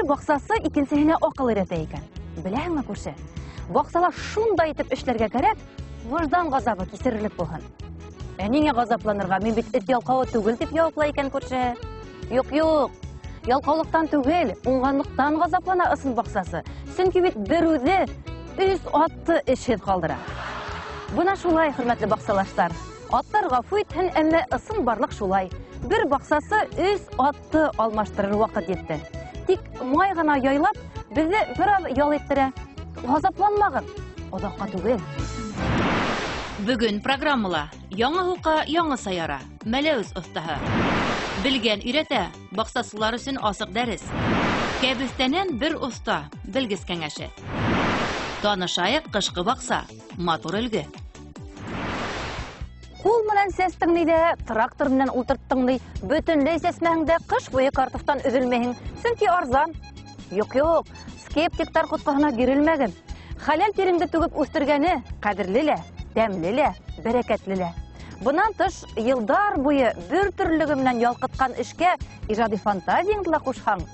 бақсасы икенсеһенә акыл өйрәтә икән. Беләңме, күрше? Бақсала шундай итеп эшләргә кәрәк, вождан газабы кисерерлек булһын. Нигә газапланырга? Мин бит эт ялкавы түгел дип яуаплай икән, күрше. Юк, ялкаулыктан түгел, уңганлыктан газаплана ысын бақсасы. Сөнки бит бер үзе 3 атты эшһез калдыра. Бuna шулай, хөрмәтле бақсалаштар. Аттар гафу итһен, әмма ысын барлык шулай. Бер бақсасы 3 атты алмаштырыр вакыт етте. Тик май гына яйлап, безне бераз ял иттерә. Газапланмагыз, озакка түгел. Бүген программала яңа хука, яңа саяра, Мәләүз остаһы. Белгән өйрәтә, бақсасылар өчен асык дәрес. Кәбестәнән бер уста, белгес кәңәше. Танышайык кышкы бақса, матур өлге. Кул менән сәстең ниде, трактор менән ултырттың ни, бөтенләй сәсмәһеңдә кыш буе картуфтан өзелмәһең, сөнки арзан. Юк, скептиктар куткаһына бирелмәгән. Халал тиреңдә түгеп үстергәне кадерлеле, тәмлеле, бәрәкәтлеле. Бунан тыш, елдар буе бер төрлеге менән ялкыткан эшкә иҗади фантазияңды ла кушһаң,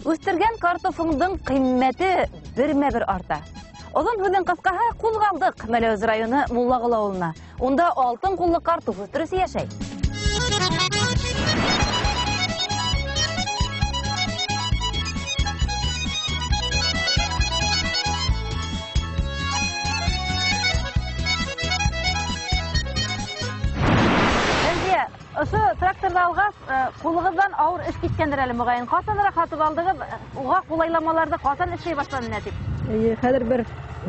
үстергән картофыңдың кыйммәте бермә-бер арта. Озын һүҙҙең ҡыҫҡаһы, ҡуҙғалдыҡ Мәләүез районы Муллағол ауылына. Унда алтын ҡуллы картуф үҫтереүсе йәшәй. Әнзия, ошо тракторҙы алғас, ҡулығыҙҙан ауыр эш киткәндер әле моғайын. Ҡасаныраҡ һатып алдығыҙ, уға ҡулайламаларҙы ҡасан эшләй башланы тип? Хәҙер бер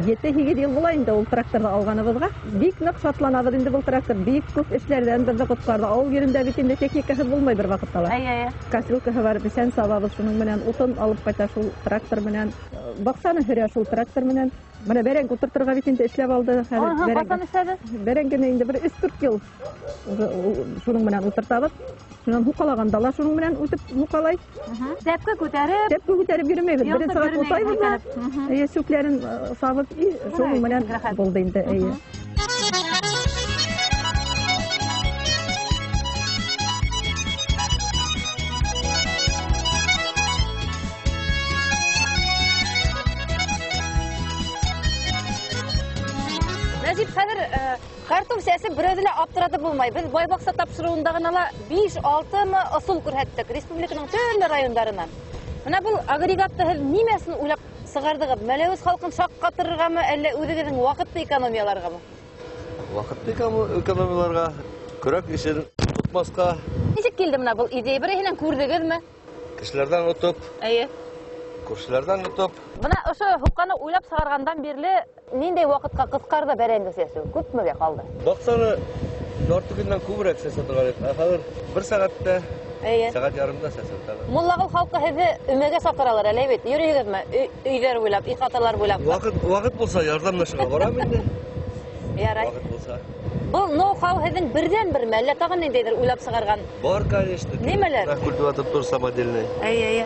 7-8 йыл була инде ул тракторҙы алғаныбыҙға. Бик ныҡ шатланабыҙ инде был трактор. Бик күп эшләрҙән беҙҙе ҡотҡарҙы. Ауыл ерендә бит инде техникаһыҙ булмай бер ваҡытта ла. Кастрюлкаһы бар, бесән сабабыҙ шуның менән, утын алып ҡайта шул трактор менән. Баҡсаны һөрә шул трактор менән. Бына бәрәңге ултыртырға бит инде эшләп алды. Ҡасан эшләде? Бәрәңгене инде бер 3-4 йыл шуның менән ултыртабыҙ. Шунан һуҡалағанда ла шуның менән үтеп һуҡалай. Тәпкә күтәреп йөрөмәйбеҙ. Бер сәғәт утайбыҙ. Сүпләрен сабып, шуның менән булды инде. Нәзип, хәҙер картуф сәсеп берәүҙе лә аптыратып булмай. Без бай баҡса тапшырыуында гына ла 5-6 ысул күрһәттек республиканың төрлө райондарынан. Менә был агрегатты һеҙ нимәсен уйлап сығардығыҙ? Мәләүез халҡын шаҡҡатырырғамы, әллә үҙегеҙҙең ваҡытты экономияларғамы? Ваҡытты экономияларға, көрәк ишен тотмасҡа. Нисек килде менә был идея? Береһенән күрҙегеҙме? Кешеләрҙән отоп, күршеләрҙән отоп. Бына ошо һуҡҡаны уйлап сығарғандан бирле ниндәй ваҡытҡа ҡыҫҡарҙы бәрәңге сәсеү? Күпмегә ҡалды? Баҡсаны ярты көнгән күберәк сәсә торған. Хәҙер 1 сәғәттә, сәғәт ярымда сәсә. Муллағол халҡы һеҙҙе өмәгә саҡыралар әле бит. Йөрөйһөгөҙмө? Өйҙәр буйлап, ихаталар буйлап. Ваҡыт булса ярҙамлашырға барам инде. Ярай. Ваҡыт булса. Был ноу-хау һеҙҙең берҙән-берме, әллә тағын ниндәйҙер уйлап сығарған? Бар, конечно. Нимәләр? Культиватор тур самодельный.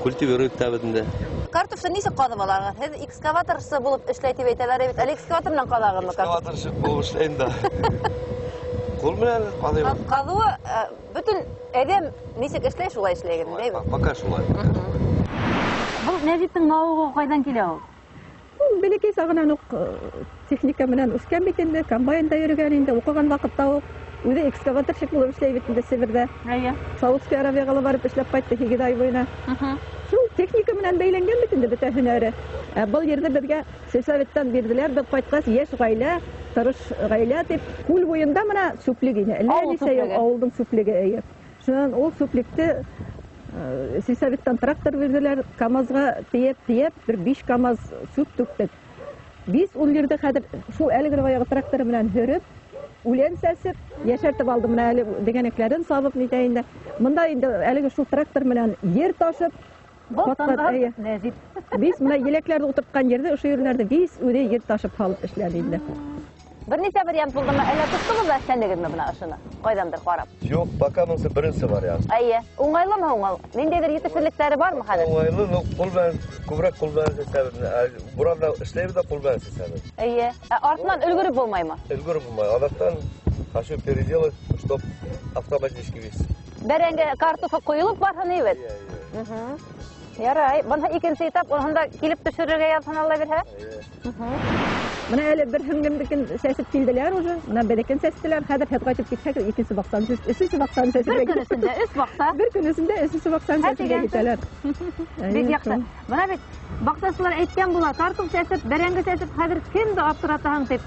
Культивирует табында. Картуфты нисек ҡаҙып алаһығыҙ? Һеҙ экскаваторсы булып эшләй тип әйтәләр бит. Әле экскаватор менән ҡаҙағыҙмы? Экскаваторщик булып эшләйем да. Ҡул менән ҡаҙыйым. Ҡаҙыуы бөтөн әҙәм нисек эшләй, шулай эшләйгеҙ, дәйме? Пока шулай. Был Нәзиптең мауығы ҡайҙан килә ул? Бәләкәй сағынан уҡ техника менән үҫкән бит инде, комбайнда йөрөгән инде, уҡыған ваҡытта уҡ үҙе экскаваторщик булып эшләй бит инде Себерҙә. Саудовская Аравияға ла барып эшләп ҡайтты 8 ай буйына. Шул техника менән бәйләнгән бит инде бөтә һөнәре. Был ерҙе беҙгә сельсоветтан бирҙеләр, беҙ ҡайтҡас йәш ғаилә, тырыш ғаилә тип, күл буйында мына сүплек ине. Ауылдың сүплеге. Шунан ул сүплекте сельсоветтан трактор бирҙеләр, КАМАЗға тейеп, бер 5 КАМАЗ сүп түктек. 5-10 ерҙе хәҙер шул әлеге баяғы трактор менән һөрөп, үлән сәсеп, йәшәртеп алды менә әле дегәнәкләрен сабып нитә инде. Мында инде әлеге шул трактор менән ер ташып, Нәзип. 5 менә еләкләрҙе ултыртҡан ерҙе, ошо ерләрҙе 5 үҙе ер ташып һалып эшләде инде. Бер нисә вариант булдымы? Әллә тоттоғоҙ да эшләнегеҙме бына ошоно? Ҡайҙандыр ҡарап? Юҡ, пока мынсы беренсе вариант. Уңайлымы уңал? Ниндәйҙер етешһеҙлектәре бармы хәҙер? Уңайлы, ҡул менән, күберәк ҡул менән сәсәбеҙ. Буранда эшләйбеҙ дә ҡул менән сәсәбеҙ. Артынан өлгөрөп булмаймы? Өлгөрөп булмай. Аҙаҡтан хочу переделать, чтоб автоматически вести. Бәрәңге картуфы ҡойолоп барһын, ебет. Ярай, бана икенче этап, онда килеп төшерергә язган Алла бирһә. Менә әле бер һеңгемдекен сәсеп килделәр уже. Менә берекен сәстеләр. Хәзер һәт кайтып китсәк, икенче баксан, өченче баксан сәсеп. Бер көн эчендә 3 бакса. Бер көн эчендә өченче баксан сәсеп китәләр. Бик яхшы. Менә бит баксасылар әйткән була, картуф сәсеп, бәрәңге сәсеп, хәзер кемде аптыратаһың дип.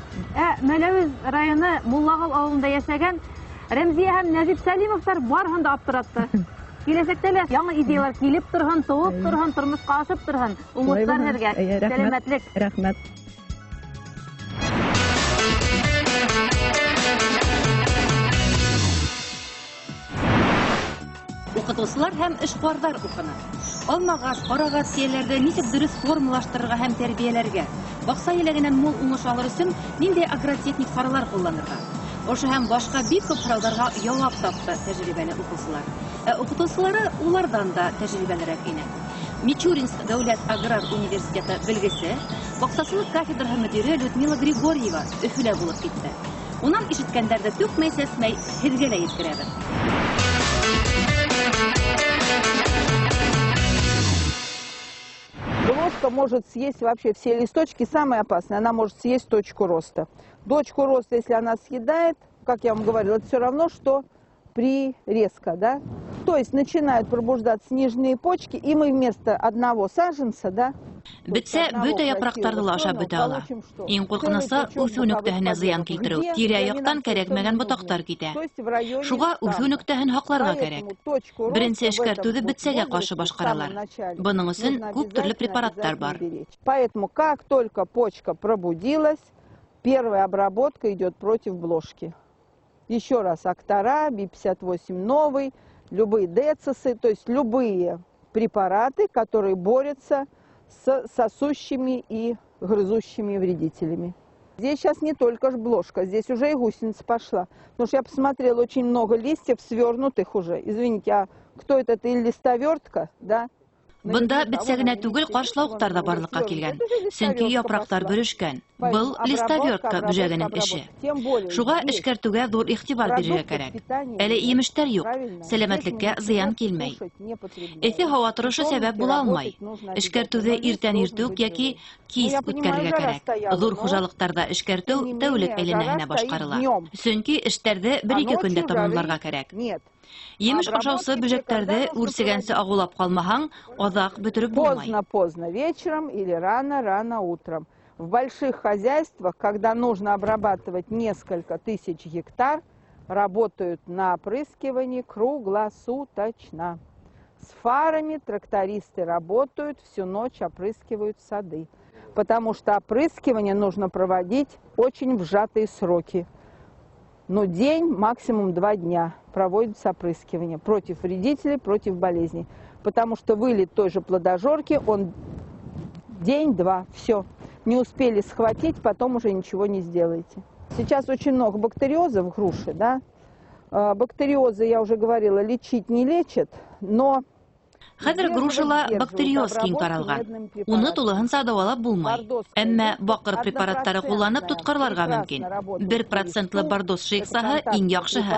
Мәләвез районы Муллагыл авылында яшәгән Рәмзия һәм Нәҗип Сәлимовлар барыһын да аптыратты. Киләсәктә лә яңа идеялар килеп торган, туып торган, тормышка ашып торган. Умытлар һәргә. Сәламәтлек. Рәхмәт. Укытучылар һәм эшкуарлар укыны. Алмагас, карагас сөйләрдә ничек дөрес формалаштырырга һәм тәрбияләргә, бакса иләгеннән мул уңыш алыр өчен нинди агротехник саралар кулланырга. Ошо һәм башка бик күп сорауларга җавап тапты тәҗрибәле укытучылар. Укытучылары улардан да тәҗрибәлерәк ине. Мичуринск дәүләт аграр университеты белгесе, баксасылык кафедрасы мөдире Людмила Григорьева Өфөлә булып китте. Унан ишеткәндәрдә түкмәй сәсмәй һезгә дә еткерәбез. Блошка может съесть вообще все листочки. Самое опасное, она может съесть точку роста. Точку роста, если она съедает, как я вам говорила, это все равно, что прирезка, да? То есть начинают пробуждаться нижние почки, и мы вместо одного саженца, да? Бетсә, бөтә япрактарды ла ашап бөтә ала. Иң куркынысы үсү нөктәһенә зыян килтерү. Тирә-яктан кәрәкмәгән ботактар китә. Шуга үсү нөктәһен хакларга кирәк. Беренче эшкәртүде бетсәгә каршы башкаралар. Буның өчен күп төрле препараттар бар. Поэтому как только почка пробудилась, первая обработка идет против блошки. Еще раз, Актара, Би-58 новый, любые децесы, то есть любые препараты, которые борются с сосущими и грызущими вредителями. Здесь сейчас не только блошка, здесь уже и гусеница пошла. Потому что я посмотрела, очень много листьев свернутых уже. Извините, а кто это? Это листовертка, да? Бында бетсәгенә түгел каршылауктар да барлыкка килгән. Сөнки япрактар бөрешкән. Был листовертка бүҗәгенең эше. Шуга эшкәртүгә зур игътибар бирергә кирәк. Әле имештәр юк, сәламәтлеккә зыян килмәй. Эҫе һава торышы сәбәп була алмай. Эшкәртүҙе иртән иртүк яки кис үткәрергә кәрәк. Зур хужалыктарда эшкәртү тәүлек әйләнәһенә башкарыла. Сөнки эштәрҙе 1-2 көндә тамамларга кәрәк. Емеш ашаусы бүҗәктәрҙе үрсегәнсе агулап калмаһаң, оҙаҡ бөтөрөп булмай. Поздно вечером или рано утром. В больших хозяйствах, когда нужно обрабатывать несколько тысяч гектар, работают на опрыскивании круглосуточно. С фарами трактористы работают, всю ночь опрыскивают сады. Потому что опрыскивание нужно проводить очень в сжатые сроки. Но день, максимум 2 дня проводится опрыскивание против вредителей, против болезней. Потому что вылет той же плодожорки, он день-два, все. Не успели схватить, потом уже ничего не сделаете. Сейчас очень много бактериозов в груше, да? Бактериозы, я уже говорила, лечить не лечат, но... Хәзер грушала бактериоз киң таралган. Уны тулыһынса дәвалап булмай. Әмма бакыр препараттары кулланып тоткарларга мөмкин. 1% бордоз шиксаһы иң яхшыһы.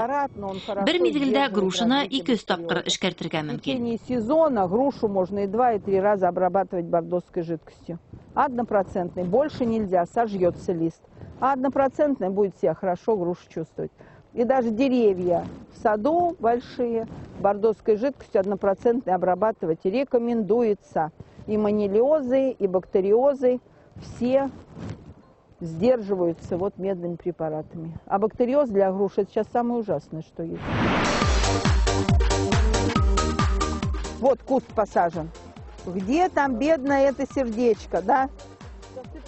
Бер мизгелдә грушаны 200 тапкыр эшкәртергә мөмкин. В течение сезона грушу можно и 2, и 3 раза обрабатывать бордозской жидкостью. 1%, больше нельзя, сожжется лист. А 1% будет себя хорошо грушу чувствовать. И даже деревья в саду большие бордозской жидкостью 1% обрабатывать рекомендуется. И манилиозы, и бактериозы все сдерживаются вот медными препаратами. А бактериоз для груши это сейчас самое ужасное, что есть. Вот куст посажен. Где там бедное это сердечко, да?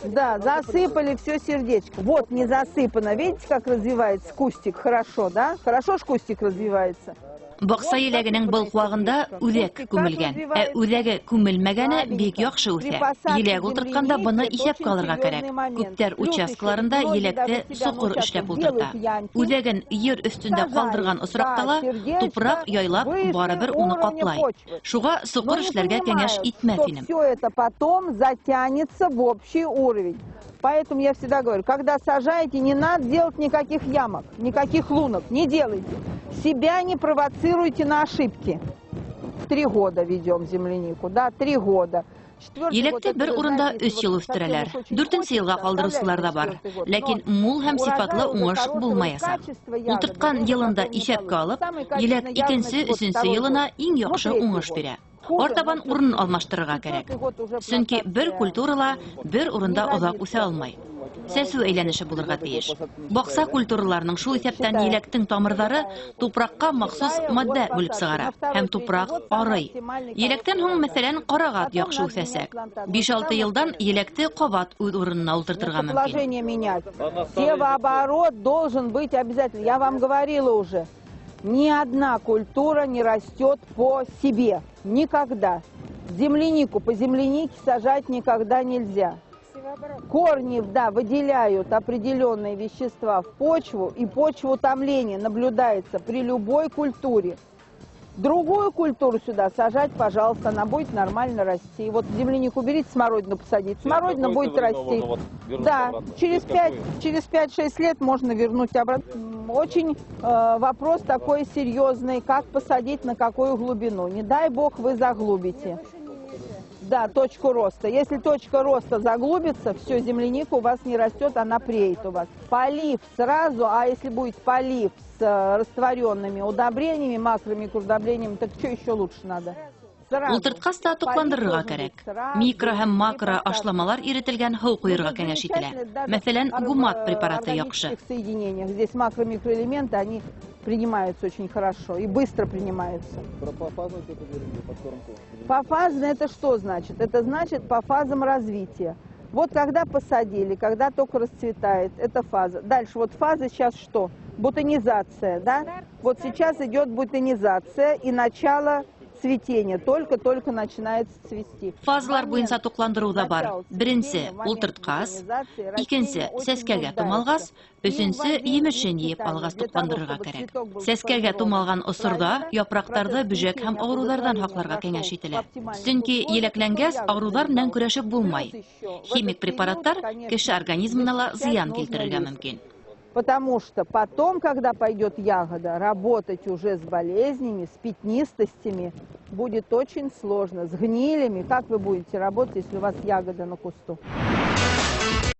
Да, засыпали все сердечко. Вот не засыпано. Видите, как развивается кустик? Хорошо, да? Хорошо ж кустик развивается. Бакса еләгенең был куагында үҙәк күмелгән. Үҙәге күмелмәгәне бик яхшы үсә. Еләк ултыртканда быны исәпкә алырга кәрәк. Күптәр участкаларында еләкте соҡор эшләп ултырта. Үҙәген ер өҫтөндә ҡалдырған осраҡта ла тупраҡ яйлап барыбер уны ҡаплай. Шуға соҡор эшләргә кәңәш итмәҫ инем. Все это потом затянется в общий уровень. Поэтому я всегда говорю, когда сажаете, не надо делать никаких ямок, никаких лунок, не делайте. Себя не провоцируйте на ошибки. 3 года ведем землянику, да, 3 года. Електе бер урында 3 ел үстерәләр. 4нче елга калдырусылар да бар. Ләкин мул һәм сифатлы уңыш булмаяса. Ултырткан елында исәпкә алып, елек 2нче, 3нче елына иң яхшы уңыш бирә. Артабан урын алмаштырырга кирәк. Чөнки бер культурала бер урында озак үсә алмай. Сәсү әйләнеше булырга тиеш. Бакса культураларының шул исәптән електең тамырлары тупракка махсус матдә бүлеп сыгара. Һәм тупрак арый. Електән һуң, мәсәлән, карагат яхшы үсәсәк. 5-6 елдан електе кабат үз урынына ултыртырга мөмкин. Севооборот должен быть обязательно. Я вам говорила уже. Ни одна культура не растет по себе. Никогда. Землянику по землянике сажать никогда нельзя. Корни, да, выделяют определенные вещества в почву, и почвоутомление наблюдается при любой культуре. Другую культуру сюда сажать, пожалуйста, она будет нормально расти. Вот землянику берите, смородину посадить, смородина будет расти. Да, через 5-6 лет можно вернуть обратно. Очень вопрос такой серьезный, как посадить, на какую глубину. Не дай бог вы заглубите. Да, точку роста. Если точка роста заглубится, все, земляника у вас не растет, она преет у вас. Полив сразу, а если будет полив с растворенными удобрениями, макро-микроудобрениями, так что еще лучше надо? Ултырткас та тукландырырга кирәк. Микро һәм макро ашламалар иретелгән һыу куйырга кәңәш ителә. Мәсәлән, гумат препараты яхшы. Здесь макро-микроэлементы, они принимаются очень хорошо и быстро принимаются. Пофазно это что значит? Это значит по фазам развития. Вот когда посадили, когда только расцветает, это фаза. Дальше вот фаза сейчас что? Бутонизация, да? Вот сейчас идет бутонизация и начало цветения, только начинается цвести. Фазалар буенча тукландыру да бар. Беренче ултырткас, икенче сәскәгә тумалгас, өченче емешен йеп алгас тукландырырга кирәк. Сәскәгә тумалган осырда япрактарды бүҗәк һәм авырулардан хакларга кәңәш ителә. Чөнки елекләнгәс авырулар белән көрәшеп булмай. Химик препараттар кеше организмына ла зыян килтерергә мөмкин. Потому что потом, когда пойдет ягода, работать уже с болезнями, с пятнистостями будет очень сложно. С гнилями, как вы будете работать, если у вас ягода на кусту?